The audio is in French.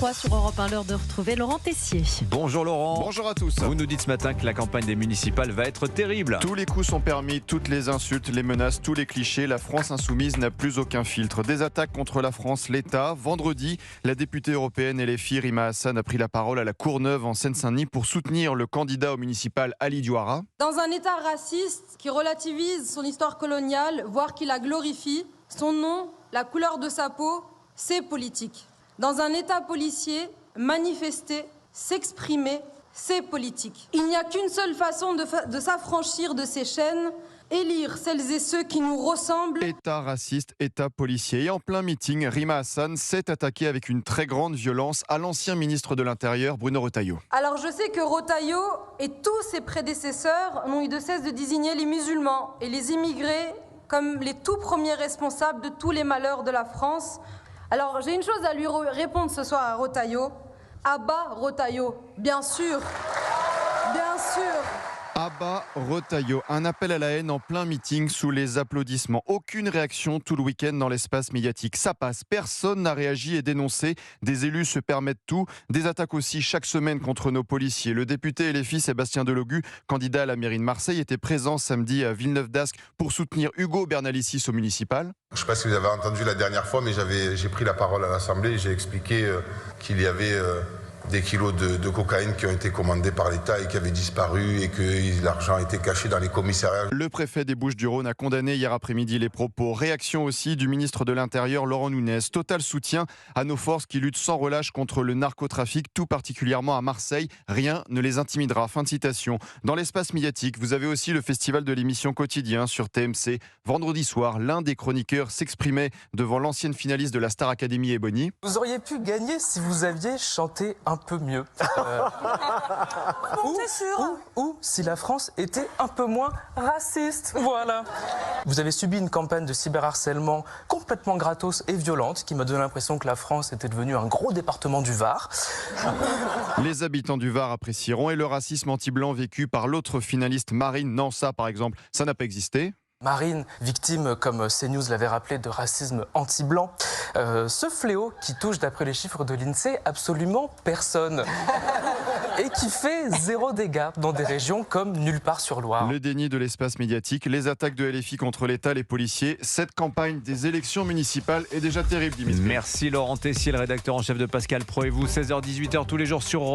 Sur Europe 1, l'heure de retrouver Laurent Tessier. Bonjour Laurent. Bonjour à tous. Vous nous dites ce matin que la campagne des municipales va être terrible. Tous les coups sont permis, toutes les insultes, les menaces, tous les clichés. La France insoumise n'a plus aucun filtre. Des attaques contre la France, l'État. Vendredi, la députée européenne LFI Rima Hassan a pris la parole à la Courneuve en Seine-Saint-Denis pour soutenir le candidat au municipal Ali Diouara. Dans un État raciste qui relativise son histoire coloniale, voire qui la glorifie, son nom, la couleur de sa peau, c'est politique. Dans un État policier, manifester, s'exprimer, c'est politique. Il n'y a qu'une seule façon de s'affranchir de ces chaînes, élire celles et ceux qui nous ressemblent. État raciste, État policier. Et en plein meeting, Rima Hassan s'est attaquée avec une très grande violence à l'ancien ministre de l'Intérieur, Bruno Retailleau. Alors je sais que Retailleau et tous ses prédécesseurs n'ont eu de cesse de désigner les musulmans et les immigrés comme les tout premiers responsables de tous les malheurs de la France. Alors, j'ai une chose à lui répondre ce soir à Retailleau. Abat Retailleau, bien sûr. Bien sûr. Abat Retailleau, un appel à la haine en plein meeting sous les applaudissements. Aucune réaction tout le week-end dans l'espace médiatique. Ça passe, personne n'a réagi et dénoncé. Des élus se permettent tout. Des attaques aussi chaque semaine contre nos policiers. Le député LFI Sébastien Delogu, candidat à la mairie de Marseille, était présent samedi à Villeneuve-d'Ascq pour soutenir Hugo Bernalicis au municipal. Je ne sais pas si vous avez entendu la dernière fois, mais j'ai pris la parole à l'Assemblée et j'ai expliqué qu'il y avait des kilos de cocaïne qui ont été commandés par l'État et qui avaient disparu et que l'argent était caché dans les commissariats. Le préfet des Bouches-du-Rhône a condamné hier après-midi les propos. Réaction aussi du ministre de l'Intérieur, Laurent Nunez. Total soutien à nos forces qui luttent sans relâche contre le narcotrafic, tout particulièrement à Marseille. Rien ne les intimidera. Fin de citation. Dans l'espace médiatique, vous avez aussi le festival de l'émission Quotidien sur TMC. Vendredi soir, l'un des chroniqueurs s'exprimait devant l'ancienne finaliste de la Star Academy, Ebony. Vous auriez pu gagner si vous aviez chanté un peu mieux. Ou si la France était un peu moins raciste. Voilà. Vous avez subi une campagne de cyberharcèlement complètement gratos et violente qui m'a donné l'impression que la France était devenue un gros département du Var. Les habitants du Var apprécieront et le racisme anti-blanc vécu par l'autre finaliste Marine. Non, ça par exemple, ça n'a pas existé. Marine, victime, comme CNews l'avait rappelé, de racisme anti-blanc. Ce fléau qui touche, d'après les chiffres de l'INSEE, absolument personne. Et qui fait 0 dégâts dans des régions comme nulle part sur Loire. Le déni de l'espace médiatique, les attaques de LFI contre l'État, les policiers. Cette campagne des élections municipales est déjà terrible, Dimitri. Merci Laurent Tessier, le rédacteur en chef de Pascal Pro et vous. 16h-18h tous les jours sur Europe 1.